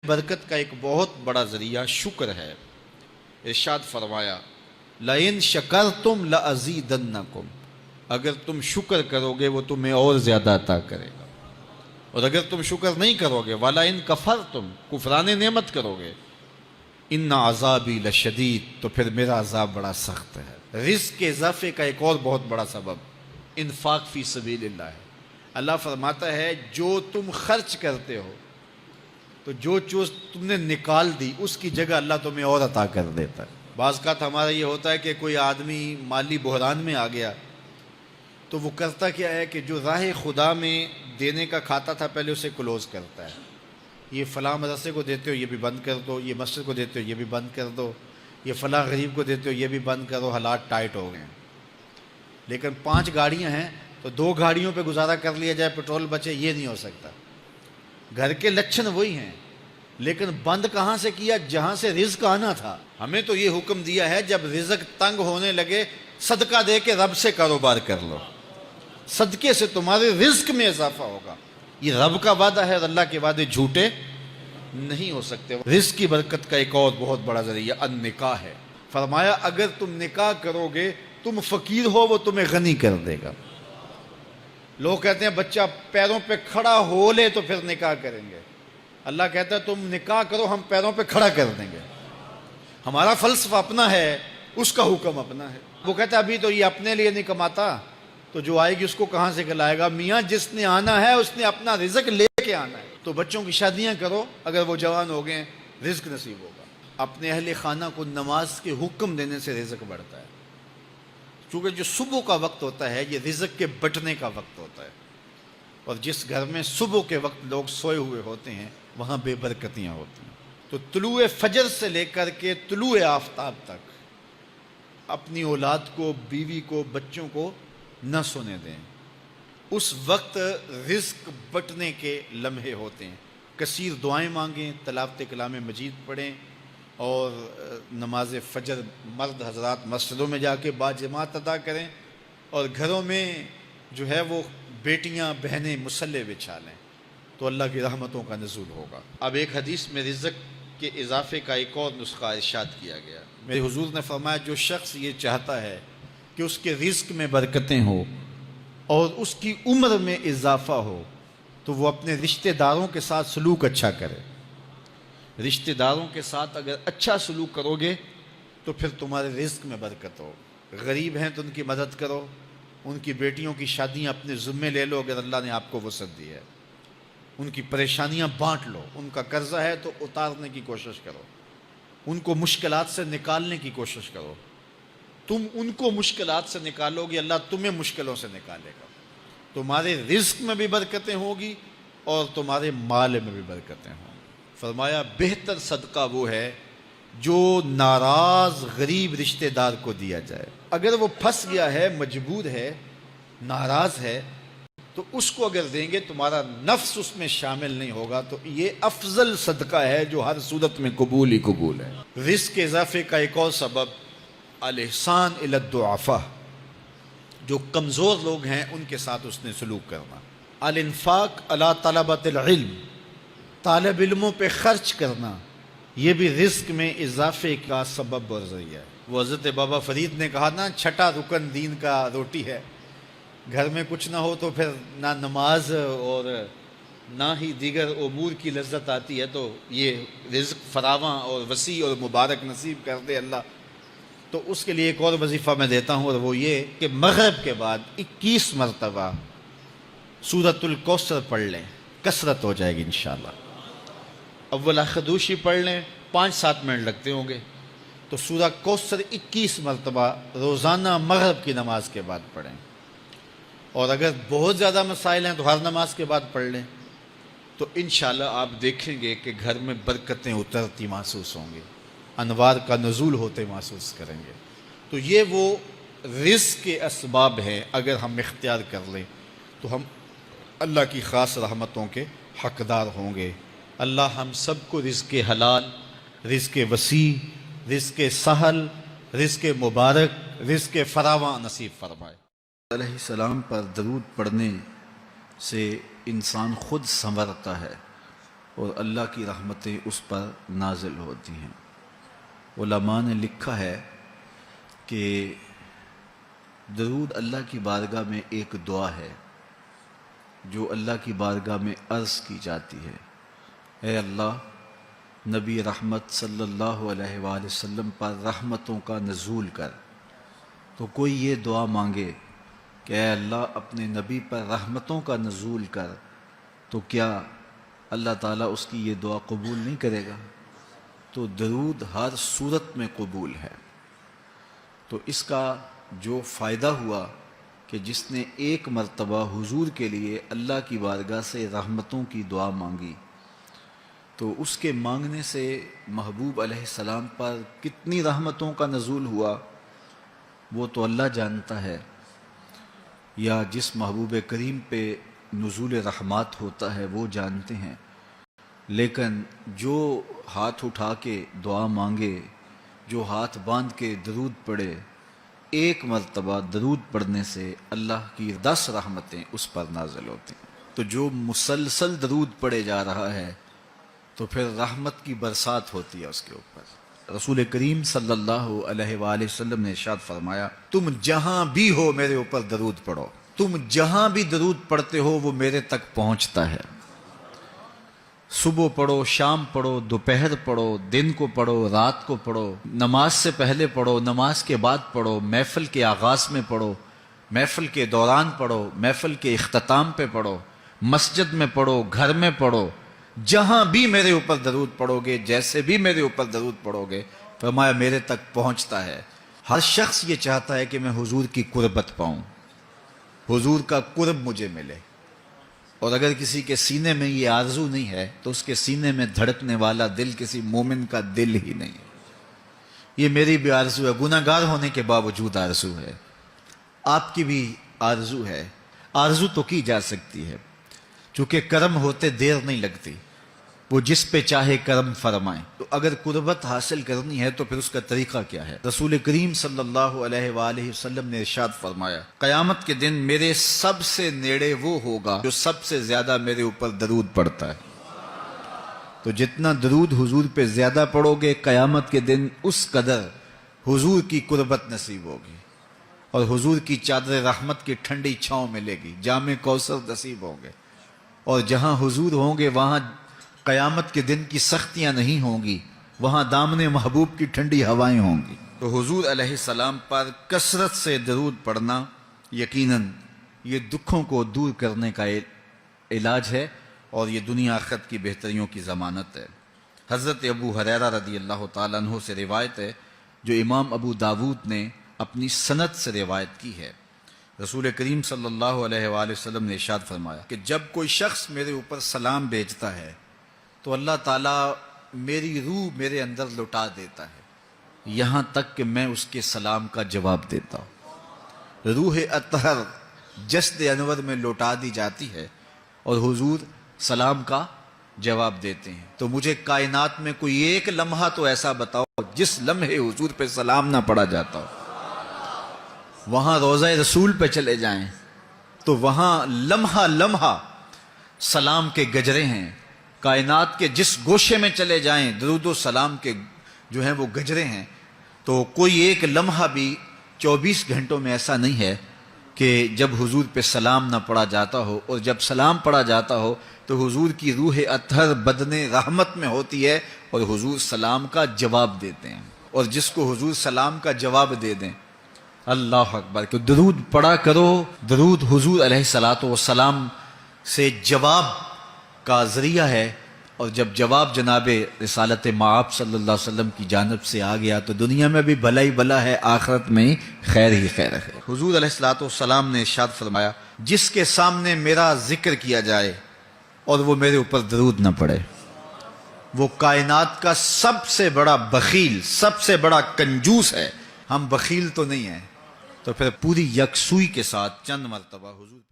برکت کا ایک بہت بڑا ذریعہ شکر ہے۔ ارشاد فرمایا لَإِن شَكَرْتُمْ لَأَزِيدَنَّكُمْ، اگر تم شکر کرو گے وہ تمہیں اور زیادہ عطا کرے گا، اور اگر تم شکر نہیں کرو گے وَلَئِن كَفَرْتُمْ، کفران نعمت کرو گے، إِنَّ عَذَابِي لَشَدِيدٌ، تو پھر میرا عذاب بڑا سخت ہے۔ رزق کے اضافے کا ایک اور بہت بڑا سبب انفاق فی سبیل اللہ ہے۔ اللہ فرماتا ہے جو تم خرچ کرتے ہو تو جو چیز تم نے نکال دی اس کی جگہ اللہ تمہیں اور عطا کر دیتا ہے۔ بعض اوقات ہمارا یہ ہوتا ہے کہ کوئی آدمی مالی بحران میں آ گیا تو وہ کرتا کیا ہے کہ جو راہ خدا میں دینے کا کھاتا تھا پہلے اسے کلوز کرتا ہے۔ یہ فلاں مدرسے کو دیتے ہو یہ بھی بند کر دو، یہ مسجد کو دیتے ہو یہ بھی بند کر دو، یہ فلاں غریب کو دیتے ہو یہ بھی بند کرو، حالات ٹائٹ ہو گئے ہیں۔ لیکن 5 گاڑیاں ہیں تو 2 گاڑیوں پہ گزارا کر لیا جائے، پیٹرول بچے، یہ نہیں ہو سکتا۔ گھر کے لچھن وہی ہیں لیکن بند کہاں سے کیا؟ جہاں سے رزق آنا تھا۔ ہمیں تو یہ حکم دیا ہے جب رزق تنگ ہونے لگے صدقہ دے کے رب سے کاروبار کر لو، صدقے سے تمہارے رزق میں اضافہ ہوگا۔ یہ رب کا وعدہ ہے اور اللہ کے وعدے جھوٹے نہیں ہو سکتے۔ رزق کی برکت کا ایک اور بہت بڑا ذریعہ النکاح ہے۔ فرمایا اگر تم نکاح کرو گے تم فقیر ہو وہ تمہیں غنی کر دے گا۔ لوگ کہتے ہیں بچہ پیروں پہ کھڑا ہو لے تو پھر نکاح کریں گے۔ اللہ کہتا ہے تم نکاح کرو ہم پیروں پہ کھڑا کر دیں گے۔ ہمارا فلسفہ اپنا ہے، اس کا حکم اپنا ہے۔ وہ کہتا ہے ابھی تو یہ اپنے لیے نہیں کماتا تو جو آئے گی اس کو کہاں سے کھلائے گا؟ میاں جس نے آنا ہے اس نے اپنا رزق لے کے آنا ہے۔ تو بچوں کی شادیاں کرو، اگر وہ جوان ہو گئے رزق نصیب ہوگا۔ اپنے اہل خانہ کو نماز کے حکم دینے سے رزق بڑھتا ہے، کیونکہ جو صبح کا وقت ہوتا ہے یہ رزق کے بٹنے کا وقت ہوتا ہے، اور جس گھر میں صبح کے وقت لوگ سوئے ہوئے ہوتے ہیں وہاں بے برکتیاں ہوتی ہیں۔ تو طلوع فجر سے لے کر کے طلوع آفتاب تک اپنی اولاد کو، بیوی کو، بچوں کو نہ سونے دیں۔ اس وقت رزق بٹنے کے لمحے ہوتے ہیں۔ کثیر دعائیں مانگیں، تلاوت کلام مجید پڑھیں، اور نماز فجر مرد حضرات مسجدوں میں جا کے باجماعت ادا کریں، اور گھروں میں جو ہے وہ بیٹیاں بہنیں مصلے بچھا لیں تو اللہ کی رحمتوں کا نزول ہوگا۔ اب ایک حدیث میں رزق کے اضافے کا ایک اور نسخہ ارشاد کیا گیا۔ میرے حضور نے فرمایا جو شخص یہ چاہتا ہے کہ اس کے رزق میں برکتیں ہوں اور اس کی عمر میں اضافہ ہو تو وہ اپنے رشتہ داروں کے ساتھ سلوک اچھا کرے۔ رشتہ داروں کے ساتھ اگر اچھا سلوک کرو گے تو پھر تمہارے رزق میں برکت ہو۔ غریب ہیں تو ان کی مدد کرو، ان کی بیٹیوں کی شادیاں اپنے ذمے لے لو اگر اللہ نے آپ کو وسعت دی ہے، ان کی پریشانیاں بانٹ لو، ان کا قرضہ ہے تو اتارنے کی کوشش کرو، ان کو مشکلات سے نکالنے کی کوشش کرو۔ تم ان کو مشکلات سے نکالو گے اللہ تمہیں مشکلوں سے نکالے گا۔ تمہارے رزق میں بھی برکتیں ہوگی اور تمہارے مال میں بھی برکتیں ہوں۔ فرمایا بہتر صدقہ وہ ہے جو ناراض غریب رشتہ دار کو دیا جائے۔ اگر وہ پھنس گیا ہے، مجبور ہے، ناراض ہے، تو اس کو اگر دیں گے تمہارا نفس اس میں شامل نہیں ہوگا، تو یہ افضل صدقہ ہے جو ہر صورت میں قبول ہی قبول ہے۔ رزق کے اضافے کا ایک اور سبب الاحسان الی الضعفاء، جو کمزور لوگ ہیں ان کے ساتھ اس نے سلوک کرنا۔ الانفاق علی طلبۃ العلم، طالب علموں پہ خرچ کرنا، یہ بھی رزق میں اضافے کا سبب اور ذریعہ ہے۔ وہ حضرت بابا فرید نے کہا نا چھٹا رکن دین کا روٹی ہے۔ گھر میں کچھ نہ ہو تو پھر نہ نماز اور نہ ہی دیگر امور کی لذت آتی ہے، تو یہ رزق فراواں اور وسیع اور مبارک نصیب کر دے اللہ۔ تو اس کے لیے ایک اور وظیفہ میں دیتا ہوں، اور وہ یہ کہ مغرب کے بعد 21 مرتبہ سورۃ الکوثر پڑھ لیں، کثرت ہو جائے گی انشاءاللہ۔ اول خدوشی پڑھ لیں، 5-7 منٹ لگتے ہوں گے، تو سورہ کوثر 21 مرتبہ روزانہ مغرب کی نماز کے بعد پڑھیں، اور اگر بہت زیادہ مسائل ہیں تو ہر نماز کے بعد پڑھ لیں، تو انشاءاللہ آپ دیکھیں گے کہ گھر میں برکتیں اترتی محسوس ہوں گی، انوار کا نزول ہوتے محسوس کریں گے۔ تو یہ وہ رزق کے اسباب ہیں، اگر ہم اختیار کر لیں تو ہم اللہ کی خاص رحمتوں کے حقدار ہوں گے۔ اللہ ہم سب کو رزق حلال، رزق وسیع، رزق سہل، رزق مبارک، رزق فراواں نصیب فرمائے۔ علیہ السلام پر درود پڑھنے سے انسان خود سنورتا ہے، اور اللہ کی رحمتیں اس پر نازل ہوتی ہیں۔ علماء نے لکھا ہے کہ درود اللہ کی بارگاہ میں ایک دعا ہے جو اللہ کی بارگاہ میں عرض کی جاتی ہے، اے اللہ، نبی رحمت صلی اللہ علیہ وآلہ وسلم پر رحمتوں کا نزول کر۔ تو کوئی یہ دعا مانگے کہ اے اللہ اپنے نبی پر رحمتوں کا نزول کر، تو کیا اللہ تعالیٰ اس کی یہ دعا قبول نہیں کرے گا؟ تو درود ہر صورت میں قبول ہے۔ تو اس کا جو فائدہ ہوا کہ جس نے ایک مرتبہ حضور کے لیے اللہ کی بارگاہ سے رحمتوں کی دعا مانگی، تو اس کے مانگنے سے محبوب علیہ السلام پر کتنی رحمتوں کا نزول ہوا وہ تو اللہ جانتا ہے، یا جس محبوب کریم پہ نزول رحمات ہوتا ہے وہ جانتے ہیں، لیکن جو ہاتھ اٹھا کے دعا مانگے، جو ہاتھ باندھ کے درود پڑھے، ایک مرتبہ درود پڑھنے سے اللہ کی 10 رحمتیں اس پر نازل ہوتی ہیں۔ تو جو مسلسل درود پڑھے جا رہا ہے تو پھر رحمت کی برسات ہوتی ہے اس کے اوپر۔ رسول کریم صلی اللہ علیہ وآلہ وسلم نے ارشاد فرمایا، تم جہاں بھی ہو میرے اوپر درود پڑھو، تم جہاں بھی درود پڑھتے ہو وہ میرے تک پہنچتا ہے۔ صبح پڑھو، شام پڑھو، دوپہر پڑھو، دن کو پڑھو، رات کو پڑھو، نماز سے پہلے پڑھو، نماز کے بعد پڑھو، محفل کے آغاز میں پڑھو، محفل کے دوران پڑھو، محفل کے اختتام پہ پڑھو، مسجد میں پڑھو، گھر میں پڑھو، جہاں بھی میرے اوپر درود پڑھو گے، جیسے بھی میرے اوپر درود پڑھو گے، فرمایا میرے تک پہنچتا ہے۔ ہر شخص یہ چاہتا ہے کہ میں حضور کی قربت پاؤں، حضور کا قرب مجھے ملے، اور اگر کسی کے سینے میں یہ آرزو نہیں ہے تو اس کے سینے میں دھڑکنے والا دل کسی مومن کا دل ہی نہیں ہے۔ یہ میری بھی آرزو ہے، گناہ گار ہونے کے باوجود آرزو ہے، آپ کی بھی آرزو ہے، آرزو تو کی جا سکتی ہے، چونکہ کرم ہوتے دیر نہیں لگتی، وہ جس پہ چاہے کرم فرمائیں۔ تو اگر قربت حاصل کرنی ہے تو پھر اس کا طریقہ کیا ہے؟ رسول کریم صلی اللہ علیہ وآلہ وسلم نے ارشاد فرمایا، قیامت کے دن میرے سب سے نیڑے وہ ہوگا جو سب سے زیادہ میرے اوپر درود پڑھتا ہے۔ تو جتنا درود حضور پہ زیادہ پڑھو گے قیامت کے دن اس قدر حضور کی قربت نصیب ہوگی، اور حضور کی چادر رحمت کی ٹھنڈی چھاؤں ملے گی، جام کوثر نصیب ہوں گے، اور جہاں حضور ہوں گے وہاں قیامت کے دن کی سختیاں نہیں ہوں گی، وہاں دامن محبوب کی ٹھنڈی ہوائیں ہوں گی۔ تو حضور علیہ السلام پر کثرت سے درود پڑھنا یقیناً یہ دکھوں کو دور کرنے کا علاج ہے، اور یہ دنیا آخرت کی بہتریوں کی ضمانت ہے۔ حضرت ابو ہریرہ رضی اللہ تعالیٰ عنہ سے روایت ہے جو امام ابو داود نے اپنی سند سے روایت کی ہے۔ رسول کریم صلی اللہ علیہ وآلہ وسلم نے ارشاد فرمایا کہ جب کوئی شخص میرے اوپر سلام بھیجتا ہے تو اللہ تعالیٰ میری روح میرے اندر لٹا دیتا ہے، یہاں تک کہ میں اس کے سلام کا جواب دیتا ہوں۔ روح اطہر جسد انور میں لوٹا دی جاتی ہے اور حضور سلام کا جواب دیتے ہیں۔ تو مجھے کائنات میں کوئی ایک لمحہ تو ایسا بتاؤ جس لمحے حضور پہ سلام نہ پڑھا جاتا ہو۔ وہاں روضہ رسول پہ چلے جائیں تو وہاں لمحہ لمحہ سلام کے گجرے ہیں، کائنات کے جس گوشے میں چلے جائیں درود و سلام کے جو ہیں وہ گجرے ہیں۔ تو کوئی ایک لمحہ بھی 24 گھنٹوں میں ایسا نہیں ہے کہ جب حضور پہ سلام نہ پڑھا جاتا ہو، اور جب سلام پڑھا جاتا ہو تو حضور کی روح اطہر بدن رحمت میں ہوتی ہے اور حضور سلام کا جواب دیتے ہیں، اور جس کو حضور سلام کا جواب دے دیں، اللہ اکبر، کہ درود پڑھا کرو۔ درود حضور علیہ الصلوۃ والسلام سے جواب کا ذریعہ ہے، اور جب جواب جناب رسالت مآب صلی اللہ علیہ وسلم کی جانب سے آ گیا تو دنیا میں بھی بھلا ہی بھلا ہے، آخرت میں خیر ہی خیر ہے۔ حضور علیہ الصلوۃ والسلام نے ارشاد فرمایا، جس کے سامنے میرا ذکر کیا جائے اور وہ میرے اوپر درود نہ پڑے، وہ کائنات کا سب سے بڑا بخیل، سب سے بڑا کنجوس ہے۔ ہم بخیل تو نہیں ہیں، تو پھر پوری یکسوئی کے ساتھ چند مرتبہ حضور